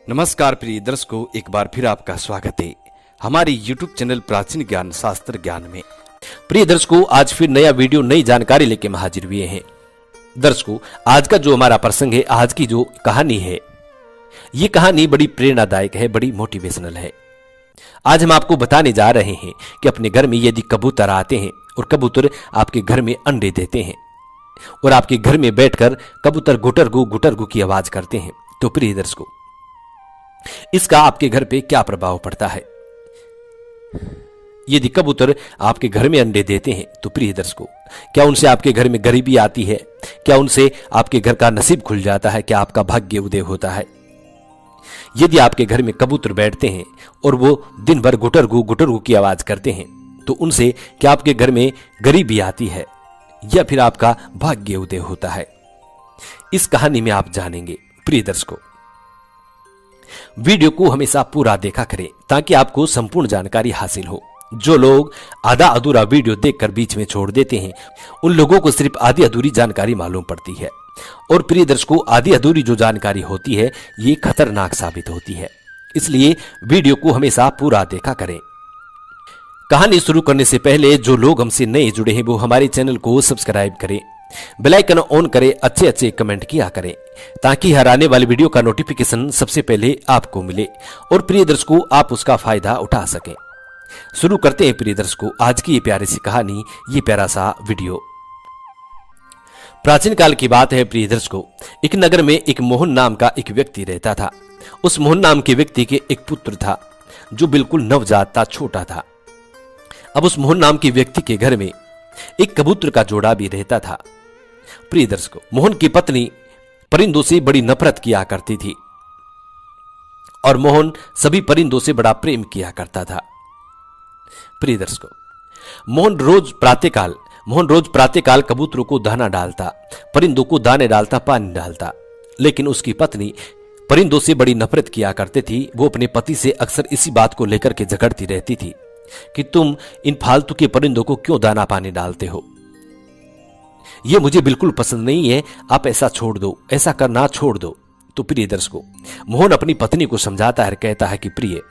नमस्कार प्रिय दर्शकों, एक बार फिर आपका स्वागत है हमारे YouTube चैनल प्राचीन ज्ञान शास्त्र ज्ञान में। प्रिय दर्शकों, आज फिर नया वीडियो नई जानकारी लेके हम हाजिर हुए हैं। दर्शकों, आज का जो हमारा प्रसंग है, आज की जो कहानी है, ये कहानी बड़ी प्रेरणादायक है, बड़ी मोटिवेशनल है। आज हम आपको बताने जा रहे हैं कि अपने घर में यदि कबूतर आते हैं और कबूतर आपके घर में अंडे देते हैं और आपके घर में बैठकर कबूतर गुटरगू की आवाज करते हैं, तो प्रिय दर्शकों, इसका आपके घर पे क्या प्रभाव पड़ता है। यदि कबूतर आपके घर में अंडे देते हैं तो प्रिय दर्शकों, क्या उनसे आपके घर में गरीबी आती है? क्या उनसे आपके घर का नसीब खुल जाता है? क्या आपका भाग्य उदय होता है? यदि आपके घर में कबूतर बैठते हैं और वो दिन भर गुटरगू की आवाज करते हैं, तो उनसे क्या आपके घर में गरीबी आती है या फिर आपका भाग्य उदय होता है? इस कहानी में आप जानेंगे। प्रिय दर्शकों, वीडियो को हमेशा पूरा देखा करें ताकि आपको संपूर्ण जानकारी हासिल हो। जो लोग आधा अधूरा वीडियो देखकर बीच में छोड़ देते हैं, उन लोगों को सिर्फ आधी अधूरी जानकारी मालूम पड़ती है। और प्रिय दर्शकों, आधी अधूरी जो जानकारी होती है, ये खतरनाक साबित होती है। इसलिए वीडियो को हमेशा पूरा देखा करें। कहानी शुरू करने से पहले जो लोग हमसे नए जुड़े हैं, वो हमारे चैनल को सब्सक्राइब करें, बेल आइकन ऑन करें, अच्छे कमेंट किया करें ताकि हर आने वाली वीडियो का नोटिफिकेशन सबसे पहले आपको मिले और प्रिय दर्शकों, आप उसका फायदा उठा सकें। शुरू करते हैं प्रिय दर्शकों आज की ये प्यारी सी कहानी, ये प्यारा सा वीडियो। प्राचीन काल की बात है प्रिय दर्शकों, एक नगर में एक मोहन नाम का एक व्यक्ति रहता था। उस मोहन नाम के व्यक्ति के एक पुत्र था जो बिल्कुल नवजात था, छोटा था। अब उस मोहन नाम के व्यक्ति के घर में एक कबूतर का जोड़ा भी रहता था। प्रिय दर्शकों, मोहन की पत्नी परिंदों से बड़ी नफरत किया करती थी और मोहन सभी परिंदों से बड़ा प्रेम किया करता था। प्रिय दर्शकों, मोहन रोज प्रातःकाल कबूतरों को दाना डालता, परिंदों को दाने डालता, पानी डालता। लेकिन उसकी पत्नी परिंदों से बड़ी नफरत किया करती थी। वो अपने पति से अक्सर इसी बात को लेकर के झगड़ती रहती थी कि तुम इन फालतू के परिंदों को क्यों दाना पानी डालते हो, ये मुझे बिल्कुल पसंद नहीं है, आप ऐसा छोड़ दो, ऐसा करना छोड़ दो। तो प्रिय दर्शकों, मोहन अपनी पत्नी को समझाता है, कहता है कि प्रिय,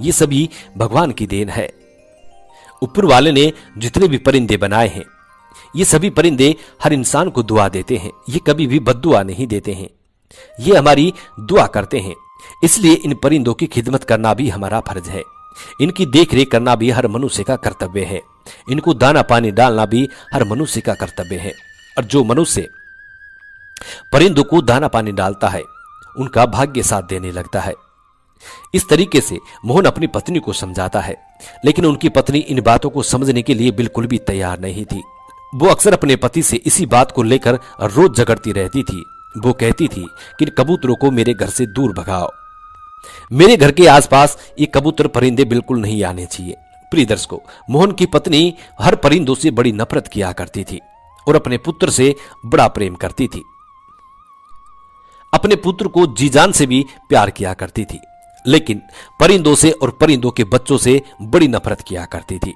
ये सभी भगवान की देन है। ऊपर वाले ने जितने भी परिंदे बनाए हैं, ये सभी परिंदे हर इंसान को दुआ देते हैं, ये कभी भी बद्दुआ नहीं देते हैं, ये हमारी दुआ करते हैं। इसलिए इन परिंदों की खिदमत करना भी हमारा फर्ज है, इनकी देखरेख करना भी हर मनुष्य का कर्तव्य है, इनको दाना पानी डालना भी हर मनुष्य का कर्तव्य है। और जो मनुष्य परिंदों को दाना पानी डालता है, उनका भाग्य साथ देने लगता है। इस तरीके से मोहन अपनी पत्नी को समझाता है, लेकिन उनकी पत्नी इन बातों को समझने के लिए बिल्कुल भी तैयार नहीं थी। वो अक्सर अपने पति से इसी बात को लेकर रोज झगड़ती रहती थी। वो कहती थी कि कबूतरों को मेरे घर से दूर भगाओ, मेरे घर के आसपास ये कबूतर परिंदे बिल्कुल नहीं आने चाहिए। प्रिय दर्शकों, मोहन की पत्नी हर परिंदों से बड़ी नफरत किया करती थी और अपने पुत्र से बड़ा प्रेम करती थी। अपने पुत्र को जी जान से भी प्यार किया करती थी, लेकिन परिंदों से और परिंदों के बच्चों से बड़ी नफरत किया करती थी।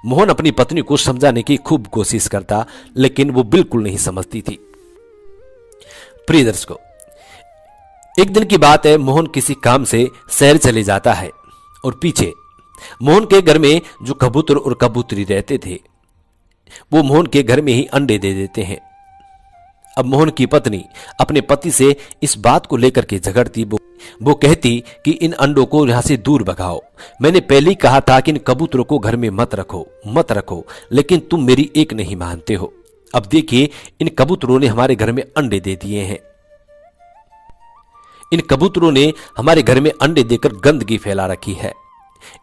मोहन अपनी पत्नी को समझाने की खूब कोशिश करता, लेकिन वो बिल्कुल नहीं समझती थी। प्रिय दर्शकों, एक दिन की बात है, मोहन किसी काम से शहर चले जाता है और पीछे मोहन के घर में जो कबूतर और कबूतरी रहते थे, वो मोहन के घर में ही अंडे दे देते हैं। अब मोहन की पत्नी अपने पति से इस बात को लेकर के झगड़ती। वो कहती कि इन अंडों को यहां से दूर भगाओ, मैंने पहले ही कहा था कि इन कबूतरों को घर में मत रखो, लेकिन तुम मेरी एक नहीं मानते हो। अब देखिए, इन कबूतरों ने हमारे घर में अंडे दे दिए हैं, इन कबूतरों ने हमारे घर में अंडे देकर गंदगी फैला रखी है।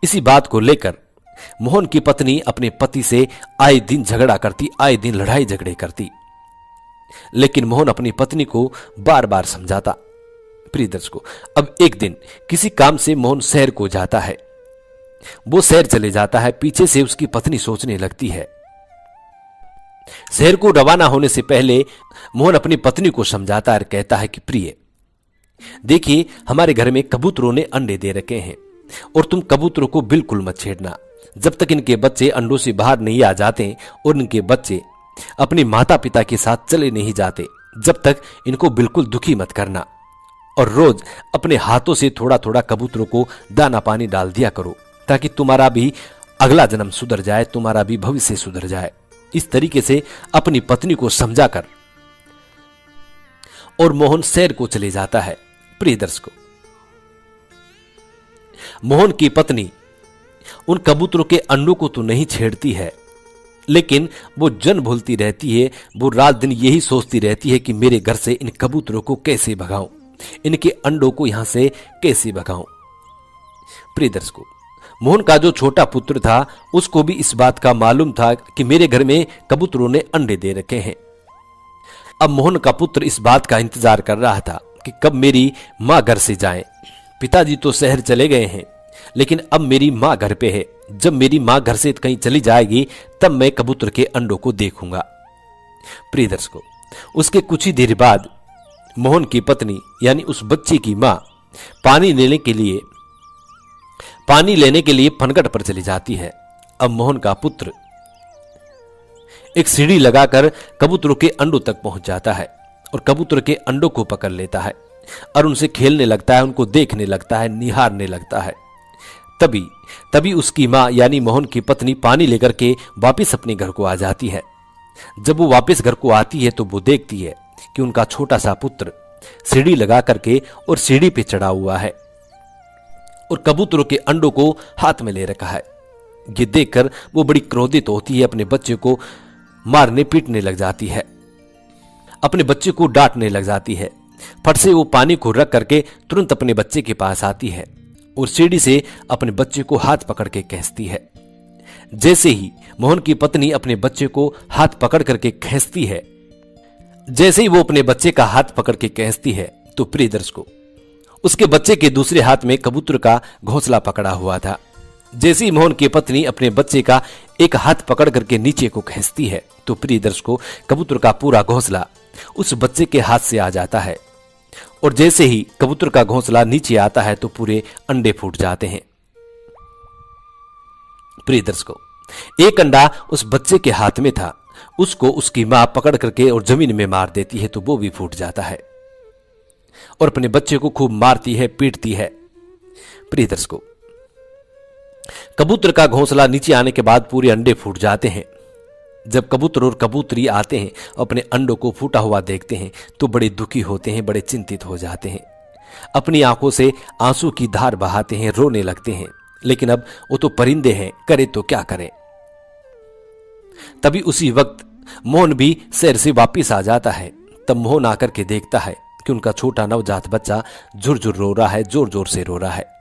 इसी बात को लेकर मोहन की पत्नी अपने पति से आए दिन झगड़ा करती, आए दिन लड़ाई झगड़े करती, लेकिन मोहन अपनी पत्नी को बार बार समझाता। प्रिय दर्शकों, अब एक दिन किसी काम से मोहन शहर को जाता है। वो शहर चले जाता है, पीछे से उसकी पत्नी सोचने लगती है। शहर को रवाना होने से पहले मोहन अपनी पत्नी को समझाता है, कहता है कि प्रिय, देखिए, हमारे घर में कबूतरों ने अंडे दे रखे हैं और तुम कबूतरों को बिल्कुल मत छेड़ना। जब तक इनके बच्चे अंडों से बाहर नहीं आ जाते और इनके बच्चे अपने माता पिता के साथ चले नहीं जाते, जब तक इनको बिल्कुल दुखी मत करना। और रोज अपने हाथों से थोड़ा थोड़ा कबूतरों को दाना पानी डाल दिया करो, ताकि तुम्हारा भी अगला जन्म सुधर जाए, तुम्हारा भी भविष्य सुधर जाए। इस तरीके से अपनी पत्नी को समझाकर और मोहन सैर को चले जाता है। प्रिय दर्शकों, मोहन की पत्नी उन कबूतरों के अंडों को तो नहीं छेड़ती है, लेकिन वो जन भूलती रहती है। वो रात दिन यही सोचती रहती है कि मेरे घर से इन कबूतरों को कैसे भगाऊं, इनके अंडों को यहां से कैसे भगाऊं। प्रिय दर्शकों, मोहन का जो छोटा पुत्र था उसको भी इस बात का मालूम था कि मेरे घर में कबूतरों ने अंडे दे रखे हैं। अब मोहन का पुत्र इस बात का इंतजार कर रहा था कि कब मेरी मां घर से जाए। पिताजी तो शहर चले गए हैं, लेकिन अब मेरी मां घर पे है। जब मेरी मां घर से कहीं चली जाएगी तब मैं कबूतर के अंडों को देखूंगा। प्रिय दर्शकों, उसके कुछ ही देर बाद मोहन की पत्नी यानी उस बच्चे की मां पानी लेने के लिए फनगट पर चली जाती है। अब मोहन का पुत्र एक सीढ़ी लगाकर कबूतरों के अंडों तक पहुंच जाता है और कबूतर के अंडों को पकड़ लेता है और उनसे खेलने लगता है, उनको देखने लगता है, निहारने लगता है। तभी उसकी मां यानी मोहन की पत्नी पानी लेकर के वापस अपने घर को आ जाती है। जब वो वापस घर को आती है तो वो देखती है कि उनका छोटा सा पुत्र सीढ़ी लगा करके और सीढ़ी पे चढ़ा हुआ है और कबूतरों के अंडों को हाथ में ले रखा है। ये देखकर वो बड़ी क्रोधित होती है, अपने बच्चे को मारने पीटने लग जाती है, अपने बच्चे को डांटने लग जाती है। फट से वो पानी को रख करके तुरंत अपने बच्चे के पास आती है और सीढ़ी से अपने बच्चे को हाथ पकड़ के खींचती है। जैसे ही मोहन की पत्नी अपने बच्चे को हाथ पकड़ करके खींचती है, जैसे ही वो अपने बच्चे का हाथ पकड़ के खींचती है, तो प्रिय दर्शकों, उसके बच्चे के दूसरे हाथ में कबूतर का घोंसला पकड़ा हुआ था। जैसे ही मोहन की पत्नी अपने बच्चे का एक हाथ पकड़ करके नीचे को खींचती है, तो प्रिय दर्शकों, कबूतर का पूरा घोंसला उस बच्चे के हाथ से आ जाता है और जैसे ही कबूतर का घोंसला नीचे आता है तो पूरे अंडे फूट जाते हैं। प्रिय दर्शकों, एक अंडा उस बच्चे के हाथ में था, उसको उसकी मां पकड़ करके और जमीन में मार देती है तो वो भी फूट जाता है और अपने बच्चे को खूब मारती है, पीटती है। प्रिय दर्शकों, कबूतर का घोंसला नीचे आने के बाद पूरे अंडे फूट जाते हैं। जब कबूतर और कबूतरी आते हैं अपने अंडों को फूटा हुआ देखते हैं तो बड़े दुखी होते हैं, बड़े चिंतित हो जाते हैं, अपनी आंखों से आंसू की धार बहाते हैं, रोने लगते हैं। लेकिन अब वो तो परिंदे हैं, करे तो क्या करें। तभी उसी वक्त मोहन भी शहर से वापिस आ जाता है। तब मोहन आकर के देखता है कि उनका छोटा नवजात बच्चा झुरझुर रो रहा है, जोर जोर से रो रहा है।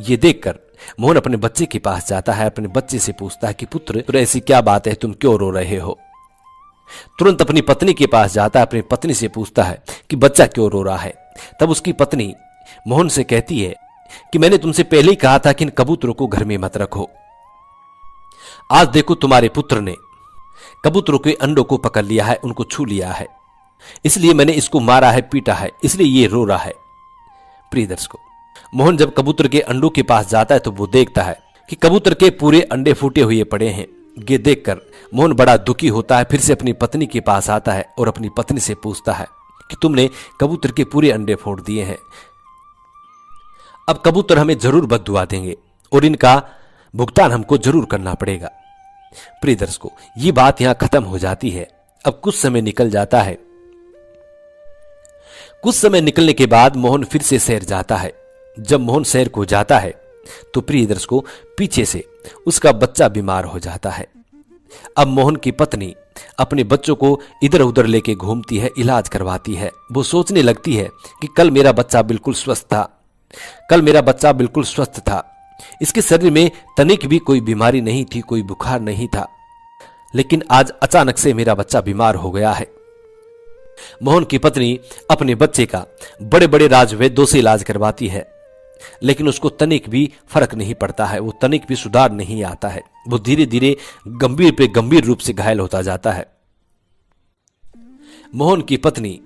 ये देखकर मोहन अपने बच्चे के पास जाता है, अपने बच्चे से पूछता है कि पुत्र, तो ऐसी क्या बात है, तुम क्यों रो रहे हो। तुरंत अपनी पत्नी के पास जाता है, अपनी पत्नी से पूछता है कि बच्चा क्यों रो रहा है। तब उसकी पत्नी मोहन से कहती है कि मैंने तुमसे पहले ही कहा था कि इन कबूतरों को घर में मत रखो। आज देखो तुम्हारे पुत्र ने कबूतरों के अंडों को पकड़ लिया है, उनको छू लिया है, इसलिए मैंने इसको मारा है, पीटा है, इसलिए ये रो रहा है। प्रिय दर्शकों, मोहन जब कबूतर के अंडों के पास जाता है तो वो देखता है कि कबूतर के पूरे अंडे फूटे हुए पड़े हैं। ये देखकर मोहन बड़ा दुखी होता है, फिर से अपनी पत्नी के पास आता है और अपनी पत्नी से पूछता है कि तुमने कबूतर के पूरे अंडे फोड़ दिए हैं, अब कबूतर हमें जरूर बद्दुआ देंगे और इनका भुगतान हमको जरूर करना पड़ेगा। प्रिय दर्शकों, ये बात यहां खत्म हो जाती है। अब कुछ समय निकल जाता है। कुछ समय निकलने के बाद मोहन फिर से शहर जाता है। जब मोहन शहर को जाता है तो प्रिय दर्शकों, पीछे से उसका बच्चा बीमार हो जाता है। अब मोहन की पत्नी अपने बच्चों को इधर उधर लेके घूमती है, इलाज करवाती है। वो सोचने लगती है कि कल मेरा बच्चा बिल्कुल स्वस्थ था, कल मेरा बच्चा बिल्कुल स्वस्थ था, इसके शरीर में तनिक भी कोई बीमारी नहीं थी, कोई बुखार नहीं था, लेकिन आज अचानक से मेरा बच्चा बीमार हो गया है। मोहन की पत्नी अपने बच्चे का बड़े बड़े राजवैद्यों से इलाज करवाती है, लेकिन उसको तनिक भी फर्क नहीं पड़ता है, वो तनिक भी सुधार नहीं आता है। वो धीरे धीरे गंभीर पे गंभीर रूप से घायल होता जाता है। मोहन की पत्नी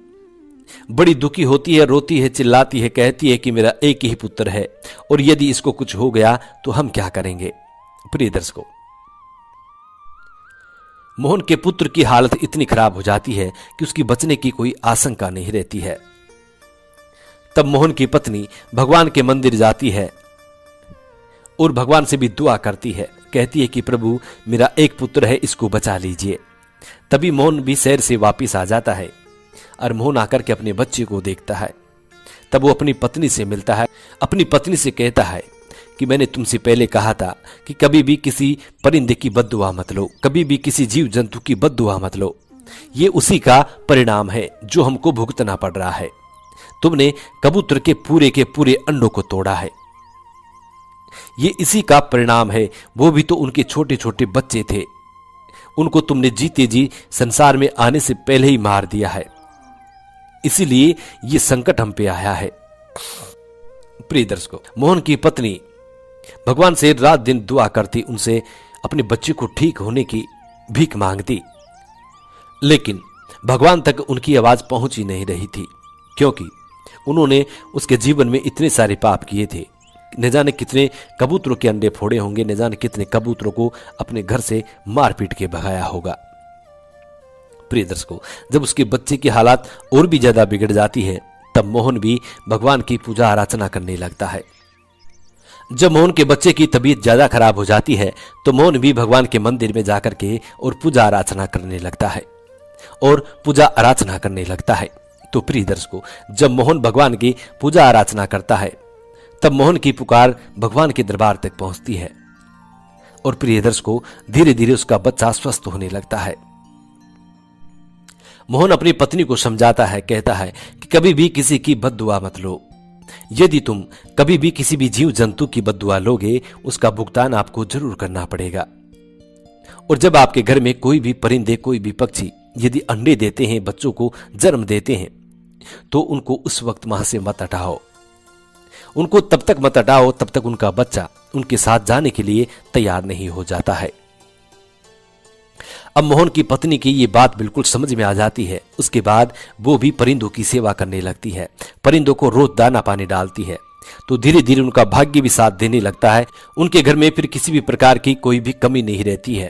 बड़ी दुखी होती है, रोती है, चिल्लाती है, कहती है कि मेरा एक ही पुत्र है और यदि इसको कुछ हो गया तो हम क्या करेंगे। प्रिय दर्शकों, मोहन के पुत्र की हालत इतनी खराब हो जाती है कि उसकी बचने की कोई आशंका नहीं रहती है। तब मोहन की पत्नी भगवान के मंदिर जाती है और भगवान से भी दुआ करती है, कहती है कि प्रभु मेरा एक पुत्र है, इसको बचा लीजिए। तभी मोहन भी शहर से वापस आ जाता है और मोहन आकर के अपने बच्चे को देखता है। तब वो अपनी पत्नी से मिलता है, अपनी पत्नी से कहता है कि मैंने तुमसे पहले कहा था कि कभी भी किसी परिंदे की बद्दुआ मत लो, कभी भी किसी जीव जंतु की बद्दुआ मत लो। ये उसी का परिणाम है जो हमको भुगतना पड़ रहा है। तुमने कबूतर के पूरे अंडों को तोड़ा है, ये इसी का परिणाम है। वो भी तो उनके छोटे छोटे बच्चे थे, उनको तुमने जीते जी संसार में आने से पहले ही मार दिया है, इसीलिए ये संकट हम पे आया है। प्रिय दर्शकों, मोहन की पत्नी भगवान से रात दिन दुआ करती, उनसे अपने बच्चे को ठीक होने की भीख मांगती, लेकिन भगवान तक उनकी आवाज पहुंच ही नहीं रही थी, क्योंकि उन्होंने उसके जीवन में इतने सारे पाप किए थे। न जाने कितने कबूतरों के अंडे फोड़े होंगे, न जाने कितने कबूतरों को अपने घर से मार पीट के भगाया होगा। प्रिय दर्शकों, जब उसके बच्चे की हालात और भी ज्यादा बिगड़ जाती है, तब मोहन भी भगवान की पूजा आराधना करने लगता है। जब मोहन के बच्चे की तबीयत ज्यादा खराब हो जाती है, तो मोहन भी भगवान के मंदिर में जाकर के और पूजा आराधना करने लगता है और पूजा आराधना करने लगता है। तो प्रिय दर्शकों, जब मोहन भगवान की पूजा आराधना करता है, तब मोहन की पुकार भगवान के दरबार तक पहुंचती है और प्रिय दर्शकों, धीरे धीरे उसका बच्चा स्वस्थ होने लगता है। मोहन अपनी पत्नी को समझाता है, कहता है कि कभी भी किसी की बद्दुआ मत लो। यदि तुम कभी भी किसी भी जीव जंतु की बद्दुआ लोगे, उसका भुगतान आपको जरूर करना पड़ेगा। और जब आपके घर में कोई भी परिंदे, कोई भी पक्षी यदि अंडे देते हैं, बच्चों को जन्म देते हैं, तो उनको उस वक्त वहां से मत हटाओ। उनको तब तक मत हटाओ तब तक उनका बच्चा उनके साथ जाने के लिए तैयार नहीं हो जाता है। अब मोहन की पत्नी की ये बात बिल्कुल समझ में आ जाती है। उसके बाद वो भी परिंदों की सेवा करने लगती है, परिंदों को रोज दाना पानी डालती है। तो धीरे धीरे उनका भाग्य भी साथ देने लगता है। उनके घर में फिर किसी भी प्रकार की कोई भी कमी नहीं रहती है।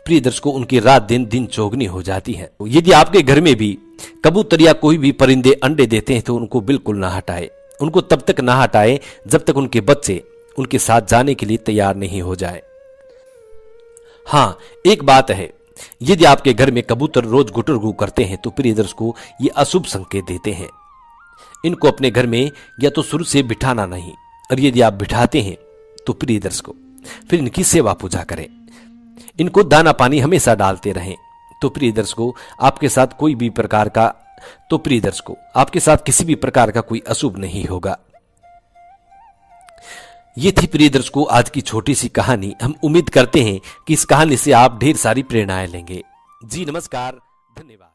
प्रिय दर्शकों, उनकी रात दिन चौगनी हो जाती है। यदि आपके घर में भी कबूतर या कोई भी परिंदे अंडे देते हैं, तो उनको बिल्कुल ना हटाए। उनको तब तक ना हटाए जब तक उनके बच्चे उनके साथ जाने के लिए तैयार नहीं हो जाए। हाँ, एक बात है, यदि आपके घर में कबूतर रोज गुटर गू करते हैं, तो प्रिय दर्शकों, ये अशुभ संकेत देते हैं। इनको अपने घर में या तो शुरू से बिठाना नहीं, और यदि आप बिठाते हैं तो प्रिय दर्शकों, फिर इनकी सेवा पूजा करें, इनको दाना पानी हमेशा डालते रहें। तो प्रिय दर्शकों, आपके साथ कोई भी प्रकार का प्रिय दर्शकों, आपके साथ किसी भी प्रकार का कोई अशुभ नहीं होगा। ये थी प्रिय दर्शकों आज की छोटी सी कहानी। हम उम्मीद करते हैं कि इस कहानी से आप ढेर सारी प्रेरणाएं लेंगे। जी नमस्कार, धन्यवाद।